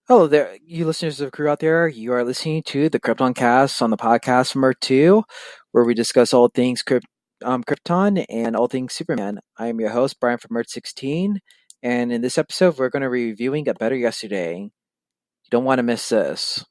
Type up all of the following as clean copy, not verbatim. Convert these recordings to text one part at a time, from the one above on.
Hello there, you listeners of crew out there. You are listening to the Kryptoncast on the podcast from Earth 2, where we discuss all things Krypton and all things Superman. I am your host, Brian from Earth 16, and in this episode, we're going to be reviewing A Better Yesterday. You don't want to miss this.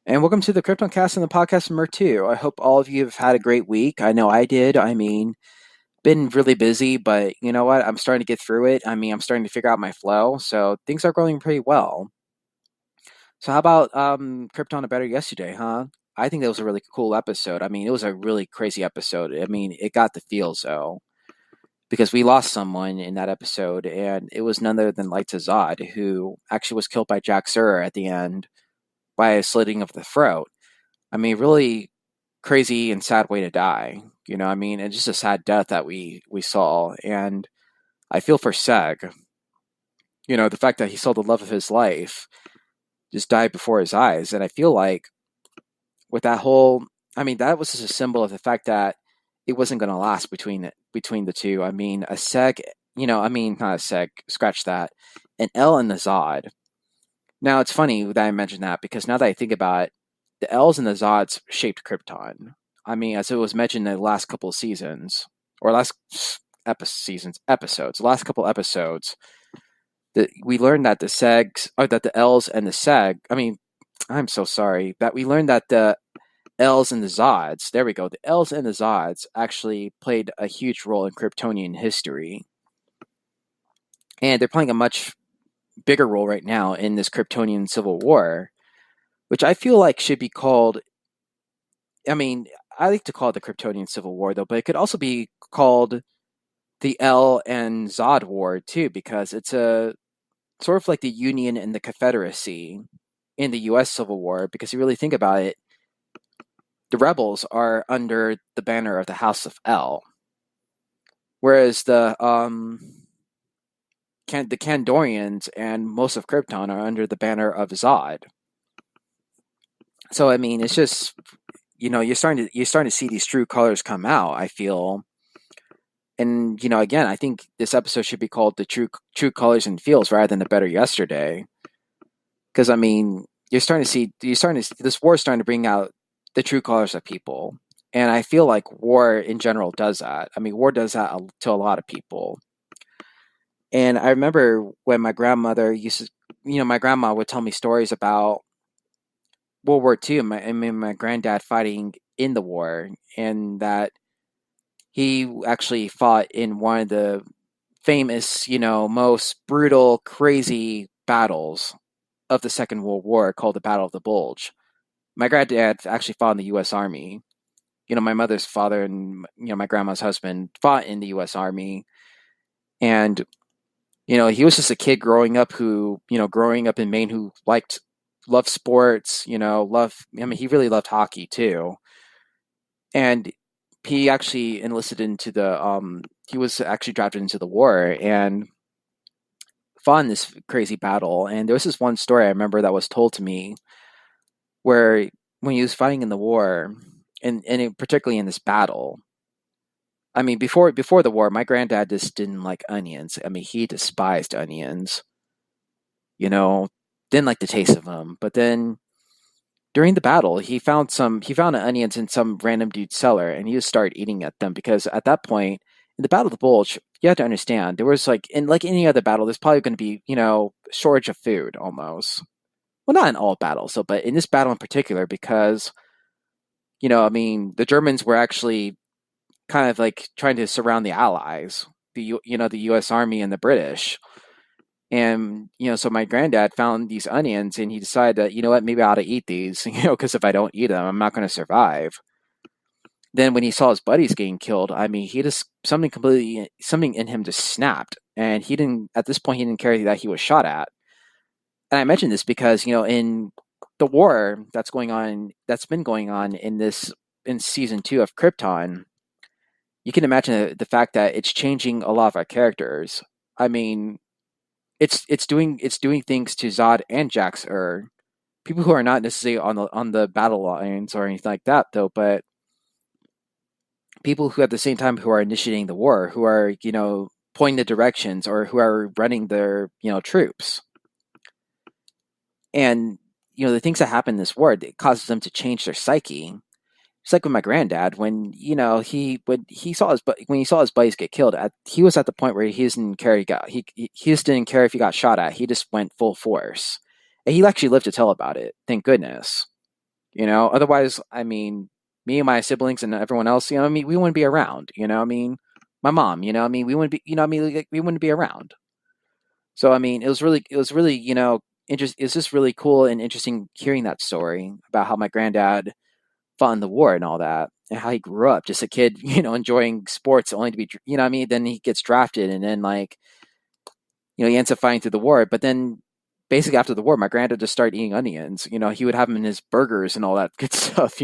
And welcome to the Kryptoncast and the podcast from Earth 2. I hope all of you have had a great week. I know I did. Been really busy, but you know what? I'm starting to get through it. I'm starting to figure out my flow, so things are going pretty well. So how about Krypton a Better Yesterday, huh? I think that was a really cool episode. It was a really crazy episode. It got the feels though, because we lost someone in that episode, and it was none other than Light Zod, who actually was killed by Jack Sur at the end by a slitting of the throat. Really crazy and sad way to die. And just a sad death that we saw. And I feel for Seg. The fact that he saw the love of his life just died before his eyes, and I feel like with that whole, that was just a symbol of the fact that it wasn't going to last between the two. A Seg, not a Seg, scratch that, an L and the Zod. Now it's funny that I mentioned that because now that I think about it, the L's and the Zods shaped Krypton. As it was mentioned in the last couple of seasons, or episodes, the last couple episodes, that we learned that the Segs, or that the L's and the Seg, I'm so sorry, that we learned that the L's and the Zods, there we go, the L's and the Zods actually played a huge role in Kryptonian history. And they're playing a much bigger role right now in this Kryptonian civil war, which I feel like should be called, I like to call it the Kryptonian Civil War, though, but it could also be called the L and Zod War, too, because it's a sort of like the Union and the Confederacy in the U.S. Civil War, because you really think about it, the rebels are under the banner of the House of L, whereas the Kandorians and most of Krypton are under the banner of Zod. So it's just, you're starting to see these true colors come out, I feel. And again, I think this episode should be called the true colors and feels rather than the Better Yesterday, because you're starting to see this war is starting to bring out the true colors of people, and I feel like war in general does that. War does that to a lot of people. And I remember when my grandmother used to, my grandma would tell me stories about World War II. My granddad fighting in the war, and that he actually fought in one of the famous, most brutal, crazy battles of the Second World War called the Battle of the Bulge. My granddad actually fought in the U.S. Army. My mother's father and, my grandma's husband fought in the U.S. Army. And, he was just a kid growing up growing up in Maine who loved sports, he really loved hockey too. And he actually enlisted into he was actually drafted into the war and fought in this crazy battle. And there was this one story I remember that was told to me where when he was fighting in the war, and particularly in this battle, I mean, before the war, my granddad just didn't like onions. I mean, he despised onions. You know, didn't like the taste of them. But then during the battle, he found onions in some random dude's cellar, and he just started eating at them because at that point in the Battle of the Bulge, you have to understand there was like in like any other battle, there's probably going to be shortage of food almost. Well, not in all battles, so but in this battle in particular, because I mean, the Germans were actually kind of like trying to surround the Allies, the U.S. Army and the British. And so my granddad found these onions, and he decided that maybe I ought to eat these, because if I don't eat them, I'm not going to survive. Then when he saw his buddies getting killed, I mean, he just something in him just snapped, and he didn't at this point he didn't care that he was shot at. And I mention this because in the war that's been going on in season 2 of Krypton, you can imagine the fact that it's changing a lot of our characters. I mean, it's doing things to Zod and Jax-Ur, people who are not necessarily on the battle lines or anything like that, though, but people who at the same time who are initiating the war, who are pointing the directions or who are running their troops, and the things that happen in this war, it causes them to change their psyche. It's like with my granddad when when he saw his buddies get killed. He was at the point where he didn't care he just didn't care if he got shot at. He just went full force, and he actually lived to tell about it. Thank goodness. Otherwise, I mean, me and my siblings and everyone else, I mean, we wouldn't be around. I mean, my mom, I mean, we wouldn't be, I mean, like, we wouldn't be around. So I mean, it was really it's just really cool and interesting hearing that story about how my granddad fought in the war and all that, and how he grew up just a kid, enjoying sports only to be, what I mean. Then he gets drafted, and then like, he ends up fighting through the war. But then, basically after the war, my granddad just started eating onions. He would have them in his burgers and all that good stuff.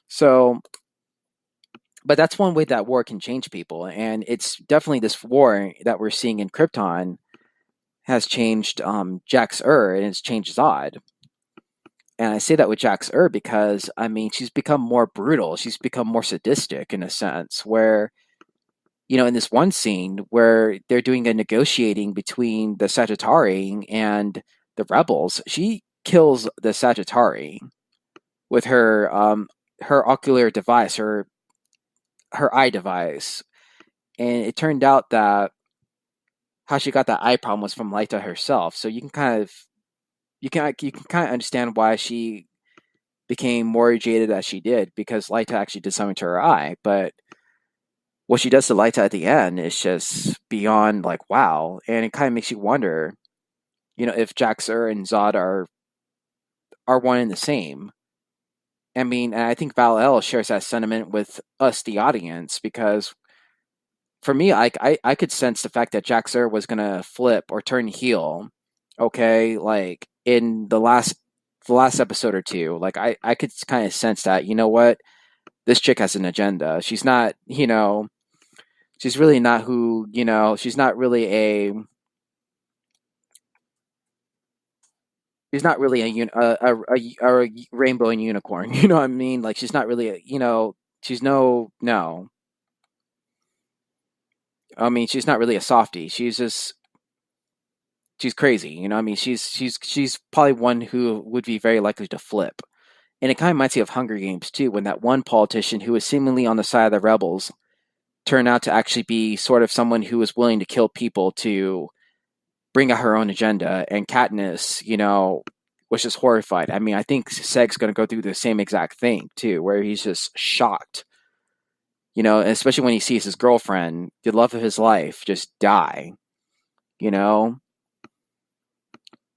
So, but that's one way that war can change people, and it's definitely this war that we're seeing in Krypton has changed Jax-Ur, and it's changed Zod. And I say that with Jax-Ur because, I mean, she's become more brutal. She's become more sadistic in a sense, where, in this one scene where they're doing a negotiating between the Sagittari and the rebels, she kills the Sagittari with her ocular device, her eye device. And it turned out that how she got that eye problem was from Lyta herself. So you can kind of understand why she became more jaded as she did, because Lyta actually did something to her eye. But what she does to Lyta at the end is just beyond like wow, and it kind of makes you wonder, if Jax-Ur and Zod are one and the same. I mean, and I think Val-El shares that sentiment with us, the audience, because for me, I could sense the fact that Jax-Ur was gonna flip or turn heel. Okay, like in the last episode or two, like I could kind of sense that. You know what? This chick has an agenda. She's not, she's really not who, she's not really a rainbow and unicorn. You know what I mean? Like she's not really, she's no. I mean, she's not really a softie. She's crazy. I mean, she's probably one who would be very likely to flip. And it kind of reminds me of Hunger Games too, when that one politician who was seemingly on the side of the rebels turned out to actually be sort of someone who was willing to kill people to bring out her own agenda. And Katniss, was just horrified. I mean, I think Seg's going to go through the same exact thing too, where he's just shocked. Especially when he sees his girlfriend, the love of his life, just die. You know,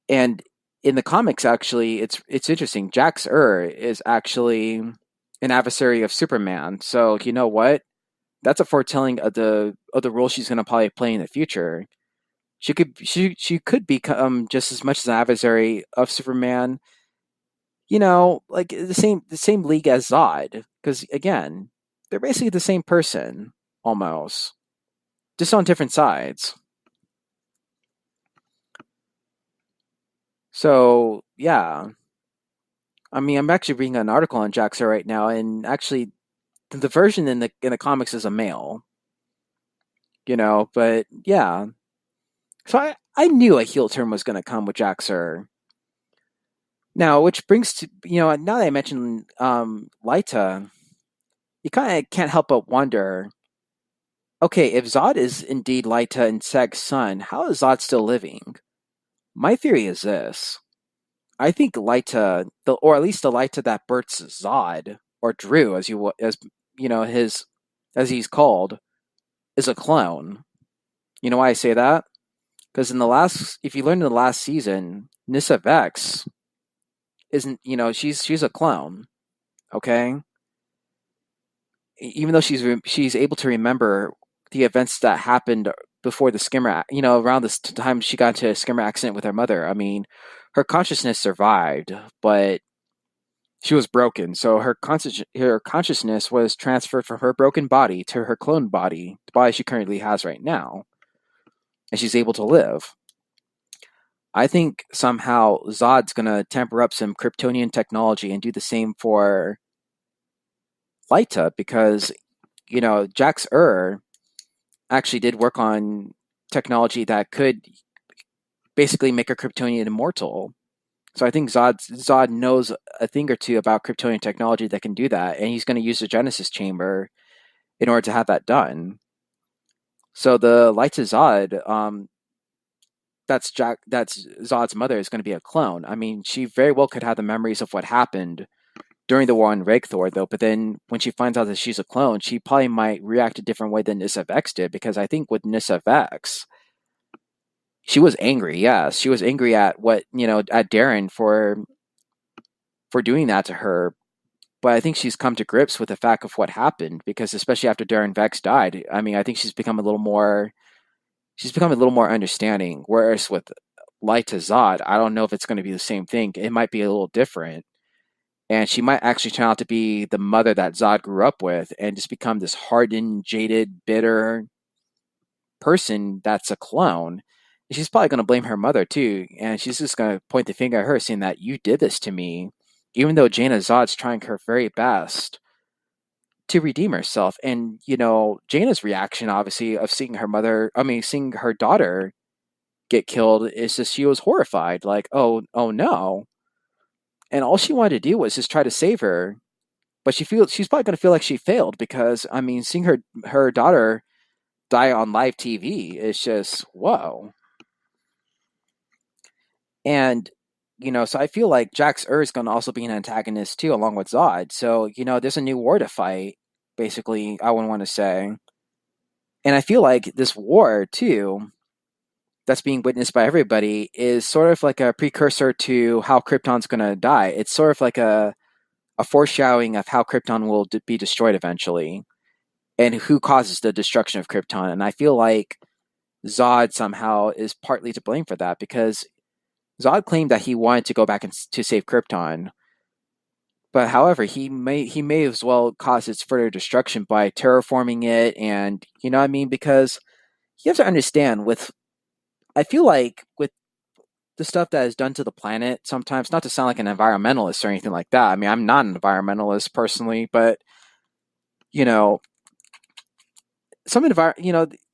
and in the comics, actually, it's interesting. Jax-Ur is actually an adversary of Superman. So you know what? That's a foretelling of the role she's going to probably play in the future. She could become just as much as an adversary of Superman. Like the same league as Zod, because again, they're basically the same person almost, just on different sides. So yeah, I mean, I'm actually reading an article on Jax-Ur right now, and actually, the version in the comics is a male, you know. But yeah, so I knew a heel turn was going to come with Jack Sir. Now, which brings to now that I mentioned Lyta, you kind of can't help but wonder. Okay, if Zod is indeed Lyta and Seg's son, how is Zod still living? My theory is this: I think Lyta, or at least the Lyta that births Zod or Drew, as his as he's called, is a clone. You know why I say that? Because if you learn in the last season, Nissa Vex isn't, she's a clone. Okay, even though she's able to remember the events that happened before the skimmer, around this time she got into a skimmer accident with her mother. I mean, her consciousness survived, but she was broken. So her consciousness was transferred from her broken body to her clone body, the body she currently has right now, and she's able to live. I think somehow Zod's gonna tamper up some Kryptonian technology and do the same for Lyta because Jax actually did work on technology that could basically make a Kryptonian immortal. So I think Zod knows a thing or two about Kryptonian technology that can do that, and he's going to use the Genesis Chamber in order to have that done. So the Lyta Zod, that's Zod's mother, is going to be a clone. I mean, she very well could have the memories of what happened during the war on Regthor, though. But then when she finds out that she's a clone, she probably might react a different way than Nissa Vex did, because I think with Nissa Vex, she was angry. Yes, she was angry at at Darren for doing that to her. But I think she's come to grips with the fact of what happened, because especially after Darren Vex died, I mean, I think she's become a little more understanding. Whereas with Light to Zod, I don't know if it's going to be the same thing. It might be a little different. And she might actually turn out to be the mother that Zod grew up with and just become this hardened, jaded, bitter person that's a clone. She's probably going to blame her mother too. And she's just going to point the finger at her, saying that you did this to me. Even though Jaina Zod's trying her very best to redeem herself. And, Jaina's reaction, obviously, of seeing her daughter get killed is just she was horrified. Like, oh no. And all she wanted to do was just try to save her. But she's probably going to feel like she failed because, I mean, seeing her daughter die on live TV is just, whoa. And, so I feel like Jax is going to also be an antagonist too, along with Zod. So, there's a new war to fight, basically, I would want to say. And I feel like this war, too, that's being witnessed by everybody is sort of like a precursor to how Krypton's going to die. It's sort of like a foreshadowing of how Krypton will be destroyed eventually and who causes the destruction of Krypton. And I feel like Zod somehow is partly to blame for that, because Zod claimed that he wanted to go back to save Krypton. But however, he may as well cause its further destruction by terraforming it, and you know what I mean? Because you have to understand, I feel like with the stuff that is done to the planet, sometimes, not to sound like an environmentalist or anything like that. I mean, I'm not an environmentalist personally, but you know,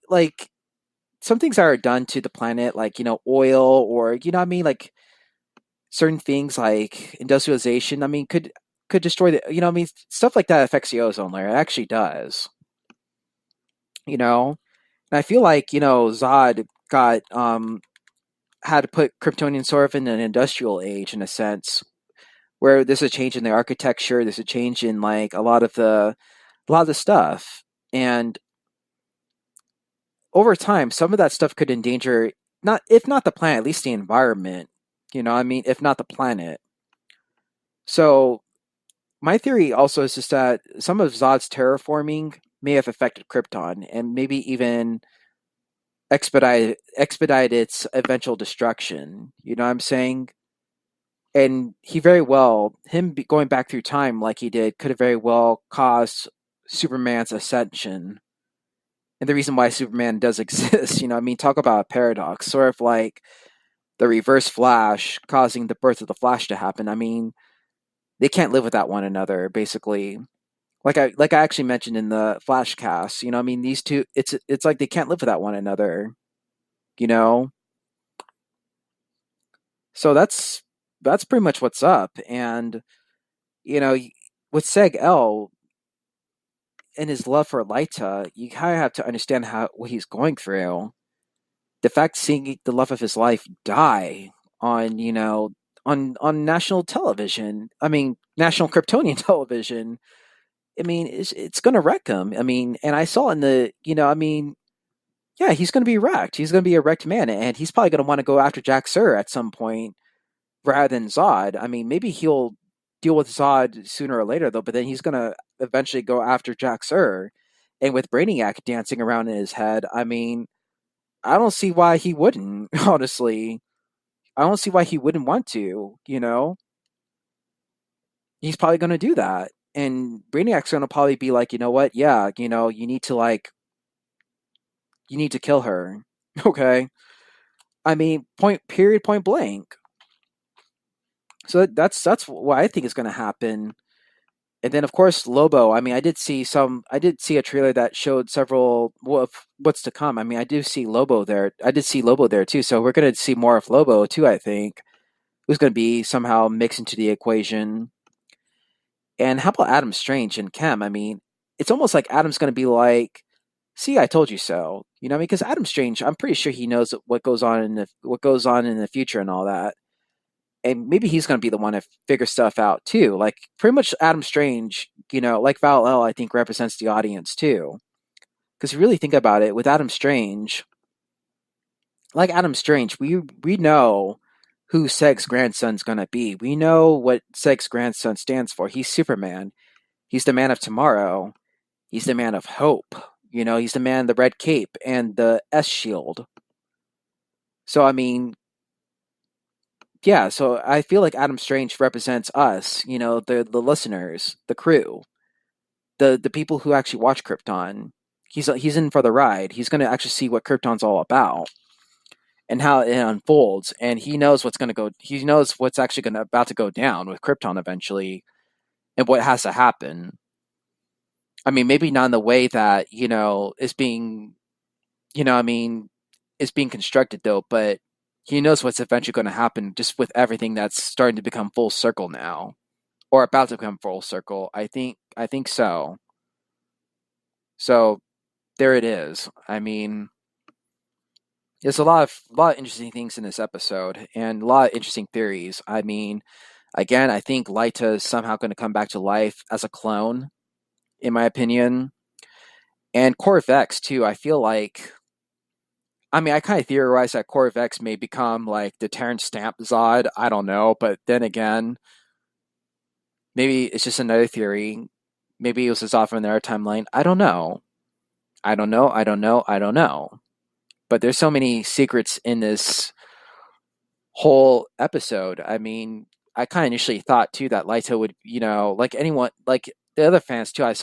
like some things that are done to the planet, like oil, or what I mean, like certain things like industrialization. I mean, could destroy the I mean, stuff like that affects the ozone layer. It actually does. And I feel like Zod got had to put Kryptonian sort of in an industrial age, in a sense, where there's a change in the architecture, there's a change in like a lot of the stuff, and over time, some of that stuff could endanger, not if not the planet, at least the environment. I mean, if not the planet. So my theory also is just that some of Zod's terraforming may have affected Krypton and maybe even expedite its eventual destruction. You know what I'm saying? And him going back through time like he did could have very well caused Superman's ascension. And the reason why Superman does exist, I mean, talk about a paradox, sort of like the reverse Flash causing the birth of the Flash to happen. I mean, they can't live without one another, basically. like I actually mentioned in the flashcast, I mean these two, it's like they can't live without one another, you know. So that's pretty much what's up. And you know, with Seg L and his love for Lyta, you kind of have to understand how what he's going through. The fact seeing the love of his life die on on national television. I mean, national Kryptonian television. I mean, it's going to wreck him. I mean, and I saw in the I mean, yeah, he's going to be wrecked. He's going to be a wrecked man, and he's probably going to want to go after Jack Sir at some point rather than Zod. I mean, maybe he'll deal with Zod sooner or later, though, but then he's going to eventually go after Jack Sir. And with Brainiac dancing around in his head, I mean, I don't see why he wouldn't, honestly. I don't see why he wouldn't want to, He's probably going to do that. And Brainiac's going to probably be like, you know what? Yeah, you need to kill her. Okay. I mean, point blank. So that's what I think is going to happen. And then of course Lobo. I mean, I did see a trailer that showed several what's to come. I mean, I do see Lobo there. I did see Lobo there too. So we're going to see more of Lobo too, I think. Who's going to be somehow mixed into the equation. And how about Adam Strange and Chem? I mean, it's almost like Adam's going to be like, "See, I told you so." You know, because Adam Strange, I'm pretty sure he knows what goes on in the future and all that. And maybe he's going to be the one to figure stuff out too. Like pretty much Adam Strange, like Val L, I think represents the audience too. Because you really think about it, with Adam Strange, like Adam Strange, we know who Seg's grandson's going to be. We know what Seg's grandson stands for. He's Superman. He's the man of tomorrow. He's the man of hope. He's the man, the red cape and the S shield. So I mean, yeah, so I feel like Adam Strange represents us, the listeners, the crew, the people who actually watch Krypton. He's in for the ride. He's going to actually see what Krypton's all about and how it unfolds, and he knows what's going to go. He knows what's actually going to about to go down with Krypton eventually, and what has to happen. I mean, maybe not in the way that is being, I mean, is being constructed though, but he knows what's eventually going to happen just with everything that's starting to become full circle now, or about to become full circle. I think so. So there it is. I mean, there's a lot of interesting things in this episode and a lot of interesting theories. I mean, again, I think Lyta is somehow going to come back to life as a clone, in my opinion. And Corvex too. I feel like, I mean, I kind of theorized that Corvex may become like the Terrence Stamp Zod. I don't know, but then again, maybe it's just another theory. Maybe it was a Zod from another timeline. I don't know. I don't know. I don't know. I don't know. But there's so many secrets in this whole episode. I mean, I kind of initially thought too that Lyta would, like anyone, like the other fans too. I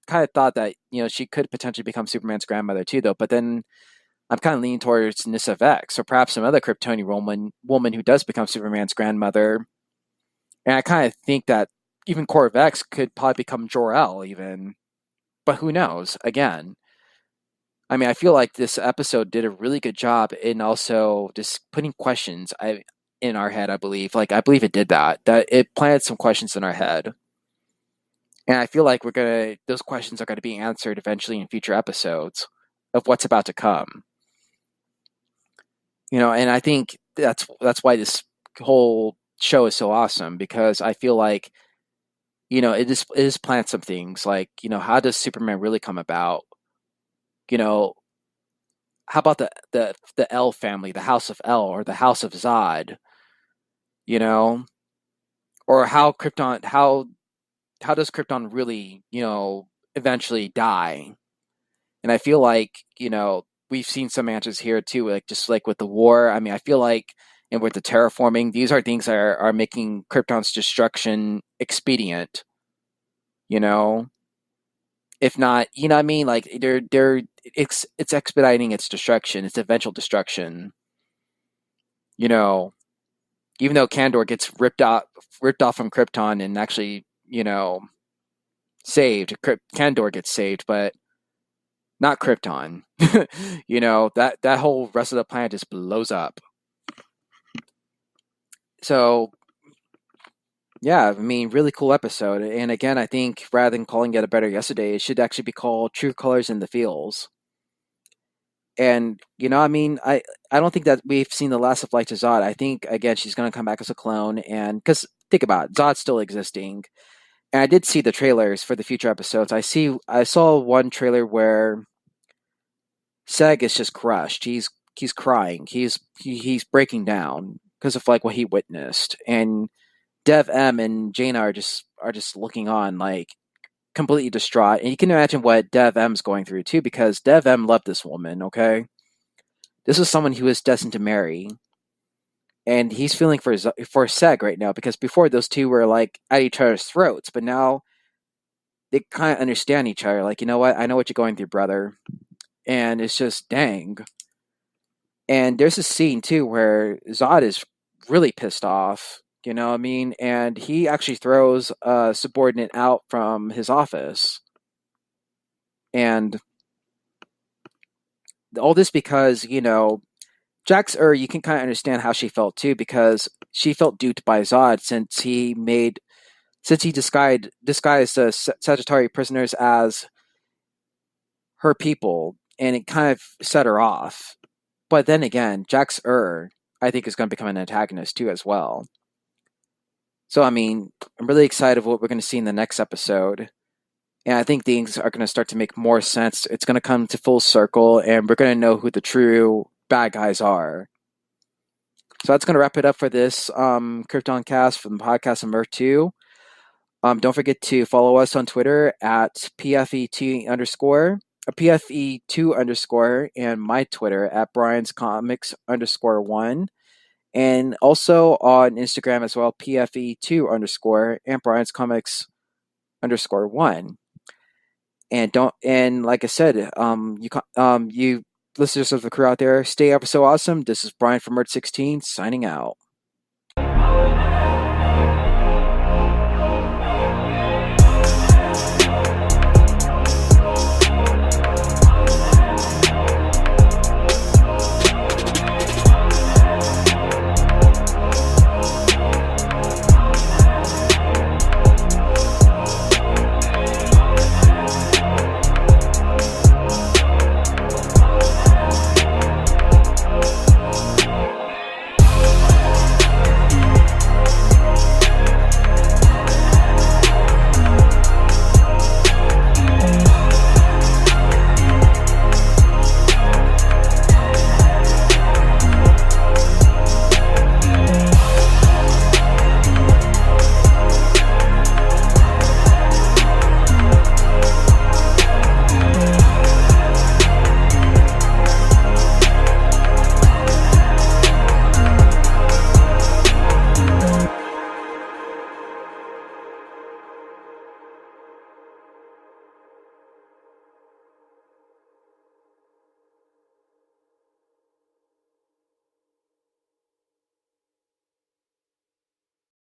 kind of thought that she could potentially become Superman's grandmother too, though. But then I'm kind of leaning towards Nyssa Vex, or perhaps some other Kryptonian woman who does become Superman's grandmother. And I kind of think that even Corvex could probably become Jor-El, even. But who knows? Again, I mean, I feel like this episode did a really good job in also just putting questions in our head. I believe, like I believe it did that. That it planted some questions in our head, and I feel like those questions are gonna be answered eventually in future episodes of what's about to come. And I think that's why this whole show is so awesome, because I feel like it is plant some things like how does Superman really come about? You know, how about the L family, the House of L or the House of Zod? You know, or how does Krypton really eventually die? And I feel like we've seen some answers here too, like just like with the war. I mean, I feel like, and with the terraforming, these are things that are making Krypton's destruction expedient. You know, if not, what I mean, like it's expediting its destruction, its eventual destruction. You know, even though Kandor gets ripped off from Krypton and actually saved. Kandor gets saved, but not Krypton. That whole rest of the planet just blows up. So yeah, I mean, really cool episode. And again, I think rather than calling it a better yesterday, it should actually be called True Colors in the Feels. And I mean, I don't think that we've seen the last of Light to Zod. I think again she's going to come back as a clone, and because think about it, Zod's still existing. And I did see the trailers for the future episodes. I saw one trailer where Seg is just crushed. He's crying. He's breaking down because of like what he witnessed. And Dev M and Jaina are just looking on like completely distraught. And you can imagine what Dev M's going through too, because Dev M loved this woman. Okay, this is someone he was destined to marry, and he's feeling for Seg right now because before those two were like at each other's throats, but now they kind of understand each other. Like, you know what? I know what you're going through, brother. And it's just dang. And there's a scene too where Zod is really pissed off. You know what I mean? And he actually throws a subordinate out from his office. And all this because, you can kind of understand how she felt too, because she felt duped by Zod since he disguised the Sagittarius prisoners as her people, and it kind of set her off. But then again, Jax I think, is going to become an antagonist too as well. So I mean, I'm really excited for what we're going to see in the next episode. And I think things are going to start to make more sense. It's going to come to full circle, and we're going to know who the true bad guys are. So that's going to wrap it up for this Kryptoncast from the podcast number 2. Don't forget to follow us on Twitter at PFE2 underscore, PFE2 underscore, and my Twitter at Brian's Comics underscore 1. And also on Instagram as well, PFE2 underscore and Brian's Comics underscore 1. And like I said, you listeners of the crew out there, stay ever so awesome. This is Brian from Earth 16 signing out.